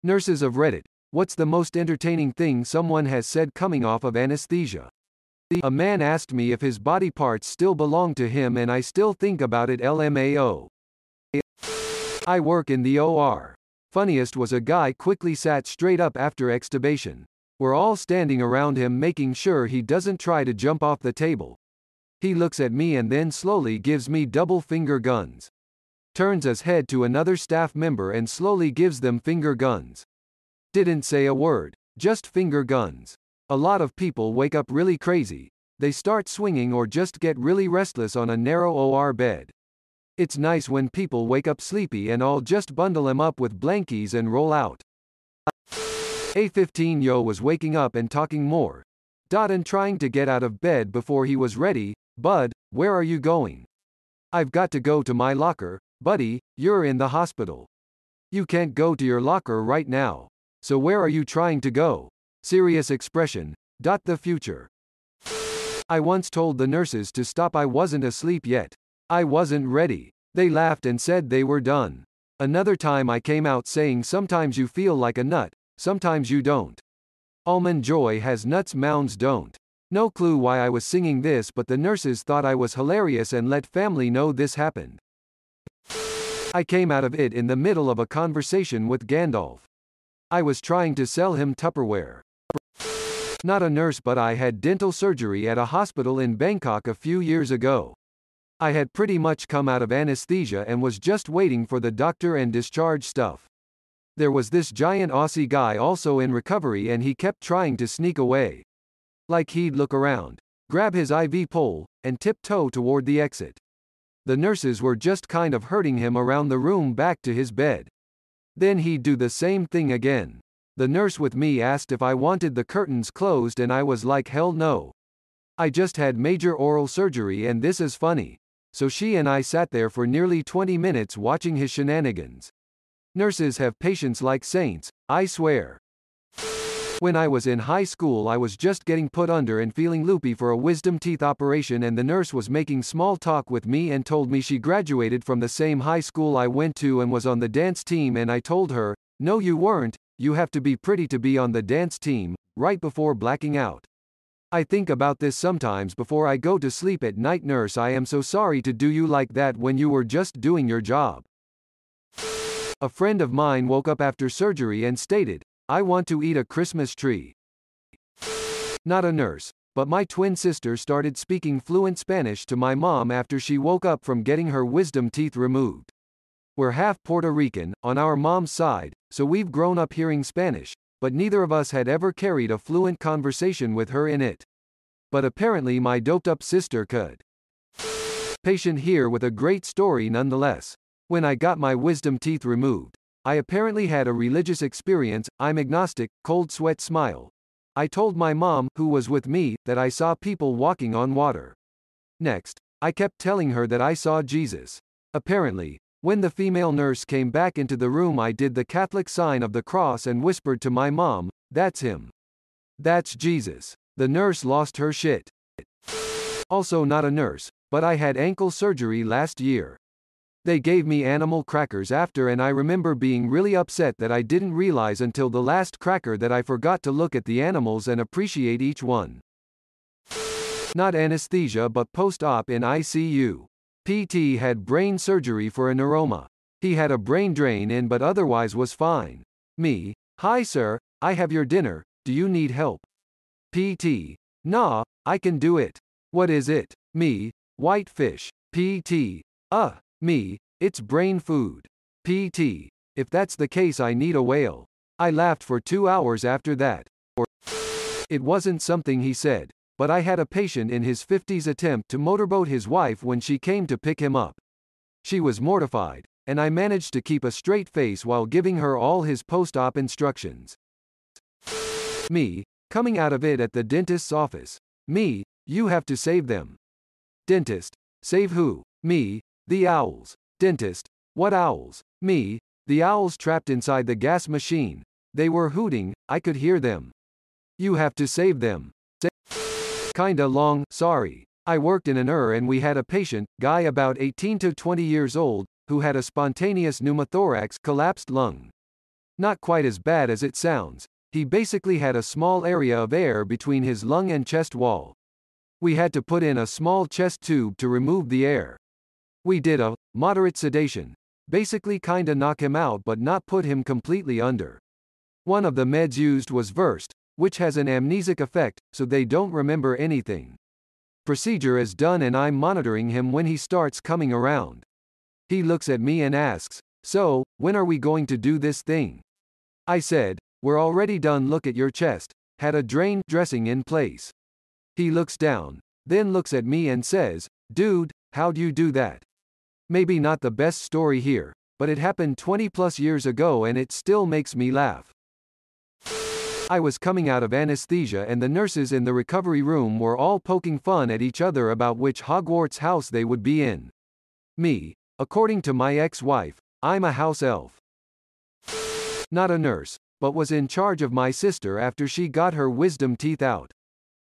Nurses of Reddit, what's the most entertaining thing someone has said coming off of anesthesia? A man asked me if his body parts still belong to him and I still think about it LMAO. I work in the OR. Funniest was a guy quickly sat straight up after extubation. We're all standing around him making sure he doesn't try to jump off the table. He looks at me and then slowly gives me double finger guns. Turns his head to another staff member and slowly gives them finger guns. Didn't say a word, just finger guns. A lot of people wake up really crazy. They start swinging or just get really restless on a narrow OR bed. It's nice when people wake up sleepy and I'll just bundle them up with blankies and roll out. A15 Yo was waking up and talking more. And trying to get out of bed before he was ready. Bud, where are you going? I've got to go to my locker. Buddy, you're in the hospital. You can't go to your locker right now. So where are you trying to go? Serious expression. The future. I once told the nurses to stop. I wasn't asleep yet. I wasn't ready. They laughed and said they were done. Another time I came out saying sometimes you feel like a nut, sometimes you don't. Almond Joy has nuts, mounds don't. No clue why I was singing this, but the nurses thought I was hilarious and let family know this happened. I came out of it in the middle of a conversation with Gandalf. I was trying to sell him Tupperware. Not a nurse, but I had dental surgery at a hospital in Bangkok a few years ago. I had pretty much come out of anesthesia and was just waiting for the doctor and discharge stuff. There was this giant Aussie guy also in recovery and he kept trying to sneak away. Like he'd look around, grab his IV pole, and tiptoe toward the exit. The nurses were just kind of herding him around the room back to his bed. Then he'd do the same thing again. The nurse with me asked if I wanted the curtains closed and I was like, hell no. I just had major oral surgery and this is funny. So she and I sat there for nearly 20 minutes watching his shenanigans. Nurses have patience like saints, I swear. When I was in high school I was just getting put under and feeling loopy for a wisdom teeth operation and the nurse was making small talk with me and told me she graduated from the same high school I went to and was on the dance team and I told her, no you weren't, you have to be pretty to be on the dance team, right before blacking out. I think about this sometimes before I go to sleep at night. Nurse, I am so sorry to do you like that when you were just doing your job. A friend of mine woke up after surgery and stated, I want to eat a Christmas tree. Not a nurse, but my twin sister started speaking fluent Spanish to my mom after she woke up from getting her wisdom teeth removed. We're half Puerto Rican, on our mom's side, so we've grown up hearing Spanish, but neither of us had ever carried a fluent conversation with her in it. But apparently my doped-up sister could. Patient here with a great story nonetheless. When I got my wisdom teeth removed, I apparently had a religious experience. I'm agnostic, cold sweat smile. I told my mom, who was with me, that I saw people walking on water. Next, I kept telling her that I saw Jesus. Apparently, when the female nurse came back into the room I did the Catholic sign of the cross and whispered to my mom, that's him. That's Jesus. The nurse lost her shit. Also not a nurse, but I had ankle surgery last year. They gave me animal crackers after and I remember being really upset that I didn't realize until the last cracker that I forgot to look at the animals and appreciate each one. Not anesthesia but post-op in ICU. PT had brain surgery for a neuroma. He had a brain drain in but otherwise was fine. Me, hi sir, I have your dinner, do you need help? PT, nah, I can do it. What is it? Me, white fish. PT, me, it's brain food. PT, if that's the case I need a whale. I laughed for 2 hours after that. It wasn't something he said, but I had a patient in his 50s attempt to motorboat his wife when she came to pick him up. She was mortified, and I managed to keep a straight face while giving her all his post-op instructions. Me, coming out of it at the dentist's office. Me, you have to save them. Dentist, save who? Me, the owls. Dentist, what owls? Me, the owls trapped inside the gas machine. They were hooting, I could hear them. You have to save them. Kinda long, sorry. I worked in an ER and we had a patient, guy about 18 to 20 years old, who had a spontaneous pneumothorax, collapsed lung. Not quite as bad as it sounds. He basically had a small area of air between his lung and chest wall. We had to put in a small chest tube to remove the air. We did a moderate sedation, basically kinda knock him out but not put him completely under. One of the meds used was Versed, which has an amnesic effect, so they don't remember anything. Procedure is done and I'm monitoring him when he starts coming around. He looks at me and asks, "So, when are we going to do this thing?" I said, "We're already done. Look at your chest, had a drain dressing in place." He looks down, then looks at me and says, "Dude, how'd you do that?" Maybe not the best story here, but it happened 20 plus years ago and it still makes me laugh. I was coming out of anesthesia and the nurses in the recovery room were all poking fun at each other about which Hogwarts house they would be in. Me, according to my ex-wife, I'm a house elf. Not a nurse, but was in charge of my sister after she got her wisdom teeth out.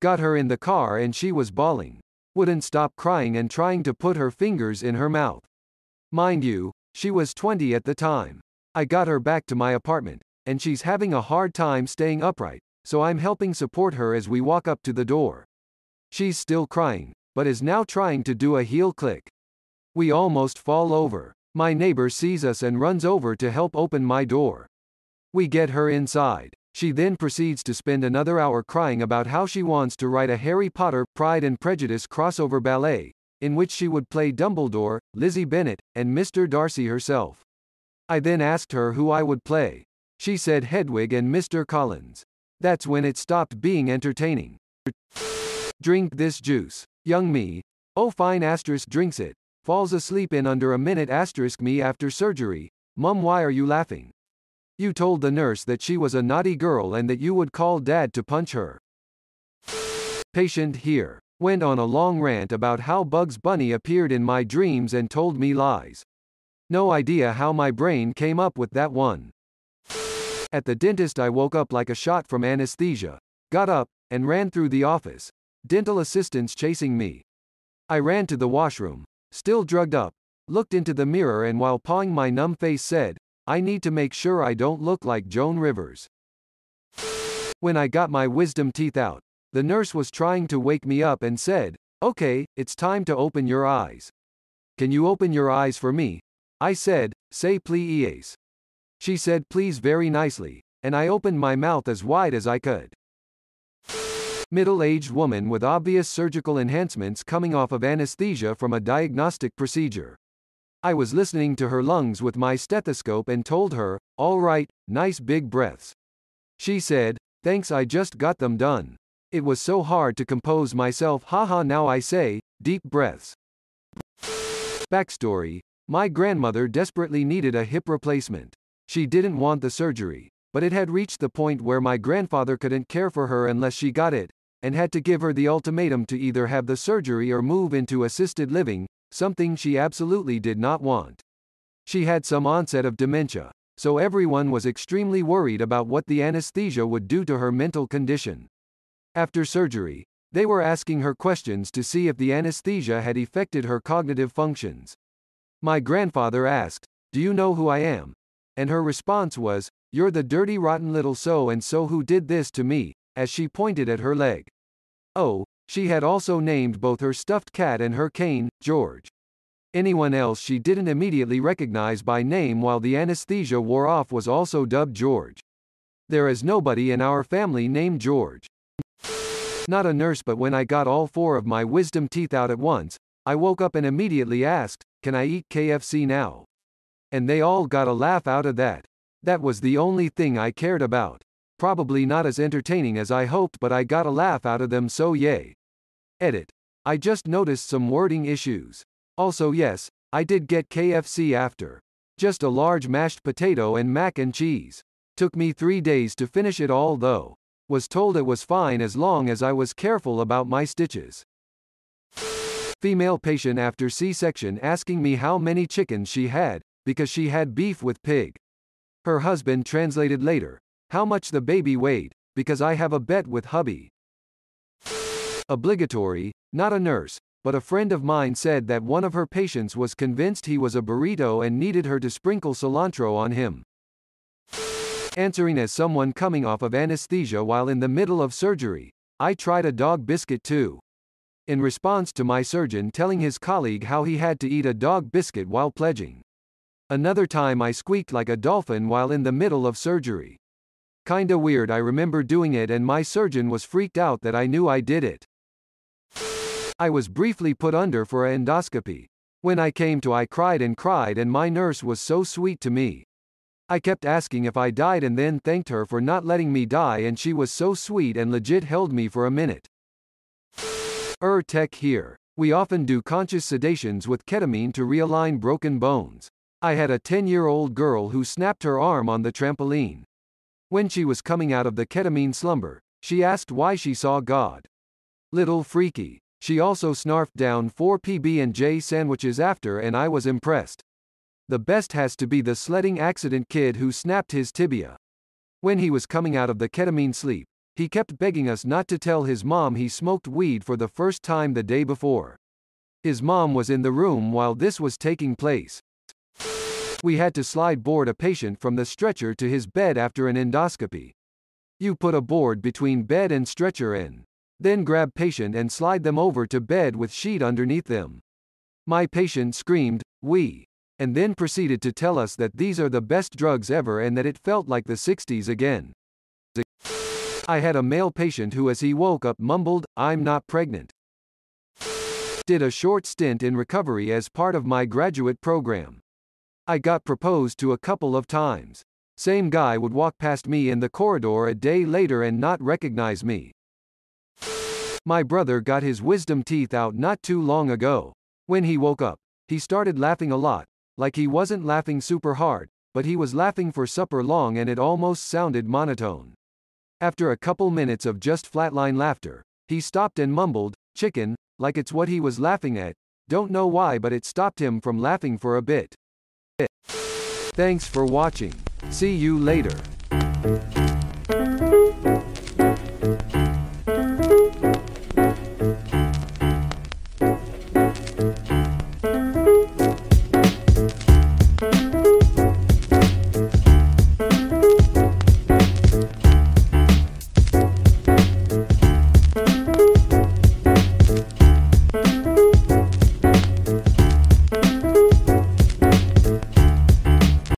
Got her in the car and she was bawling. Wouldn't stop crying and trying to put her fingers in her mouth. Mind you, she was 20 at the time. I got her back to my apartment, and she's having a hard time staying upright, so I'm helping support her as we walk up to the door. She's still crying, but is now trying to do a heel click. We almost fall over. My neighbor sees us and runs over to help open my door. We get her inside. She then proceeds to spend another hour crying about how she wants to write a Harry Potter, Pride and Prejudice crossover ballet, in which she would play Dumbledore, Lizzie Bennet, and Mr. Darcy herself. I then asked her who I would play. She said Hedwig and Mr. Collins. That's when it stopped being entertaining. Drink this juice. Young me. Oh fine asterisk drinks it. Falls asleep in under a minute asterisk me after surgery. Mum, why are you laughing? You told the nurse that she was a naughty girl and that you would call dad to punch her. Patient here. Went on a long rant about how Bugs Bunny appeared in my dreams and told me lies. No idea how my brain came up with that one. At the dentist I woke up like a shot from anesthesia, got up, and ran through the office. Dental assistants chasing me. I ran to the washroom, still drugged up, looked into the mirror and while pawing my numb face said, I need to make sure I don't look like Joan Rivers. When I got my wisdom teeth out, the nurse was trying to wake me up and said, "Okay, it's time to open your eyes." "Can you open your eyes for me?" I said, "Say please." She said please very nicely, and I opened my mouth as wide as I could. Middle-aged woman with obvious surgical enhancements coming off of anesthesia from a diagnostic procedure. I was listening to her lungs with my stethoscope and told her, "All right, nice big breaths." She said, "Thanks, I just got them done. It was so hard to compose myself, haha." Now I say, deep breaths. Backstory: my grandmother desperately needed a hip replacement. She didn't want the surgery, but it had reached the point where my grandfather couldn't care for her unless she got it, and had to give her the ultimatum to either have the surgery or move into assisted living, something she absolutely did not want. She had some onset of dementia, so everyone was extremely worried about what the anesthesia would do to her mental condition. After surgery, they were asking her questions to see if the anesthesia had affected her cognitive functions. My grandfather asked, "Do you know who I am?" And her response was, "You're the dirty rotten little so-and-so who did this to me," as she pointed at her leg. Oh, she had also named both her stuffed cat and her cane, George. Anyone else she didn't immediately recognize by name while the anesthesia wore off was also dubbed George. There is nobody in our family named George. Not a nurse, but when I got all 4 of my wisdom teeth out at once, I woke up and immediately asked, "Can I eat KFC now?" And they all got a laugh out of that. That was the only thing I cared about. Probably not as entertaining as I hoped, but I got a laugh out of them, so yay. Edit. I just noticed some wording issues. Also yes, I did get KFC after. Just a large mashed potato and mac and cheese. Took me 3 days to finish it all though. Was told it was fine as long as I was careful about my stitches. Female patient after C-section asking me how many chickens she had, because she had beef with pig. Her husband translated later, how much the baby weighed, because I have a bet with hubby. Obligatory, not a nurse, but a friend of mine said that one of her patients was convinced he was a burrito and needed her to sprinkle cilantro on him. Answering as someone coming off of anesthesia while in the middle of surgery. I tried a dog biscuit too. In response to my surgeon telling his colleague how he had to eat a dog biscuit while pledging. Another time I squeaked like a dolphin while in the middle of surgery. Kinda weird. I remember doing it and my surgeon was freaked out that I knew I did it. I was briefly put under for a endoscopy. When I came to, I cried and my nurse was so sweet to me. I kept asking if I died and then thanked her for not letting me die, and she was so sweet and legit held me for a minute. Tech here. We often do conscious sedations with ketamine to realign broken bones. I had a 10-year-old girl who snapped her arm on the trampoline. When she was coming out of the ketamine slumber, she asked why she saw God. Little freaky. She also snarfed down 4 PB&J sandwiches after, and I was impressed. The best has to be the sledding accident kid who snapped his tibia. When he was coming out of the ketamine sleep, he kept begging us not to tell his mom he smoked weed for the first time the day before. His mom was in the room while this was taking place. We had to slide board a patient from the stretcher to his bed after an endoscopy. You put a board between bed and stretcher and then grab patient and slide them over to bed with sheet underneath them. My patient screamed, "Wee," and then proceeded to tell us that these are the best drugs ever and that it felt like the 60s again. I had a male patient who as he woke up mumbled, "I'm not pregnant." Did a short stint in recovery as part of my graduate program. I got proposed to a couple of times. Same guy would walk past me in the corridor a day later and not recognize me. My brother got his wisdom teeth out not too long ago. When he woke up, he started laughing a lot, like he wasn't laughing super hard, but he was laughing for super long and it almost sounded monotone. After a couple minutes of just flatline laughter, he stopped and mumbled, "Chicken," like it's what he was laughing at. Don't know why, but it stopped him from laughing for a bit. Thanks for watching. See you later.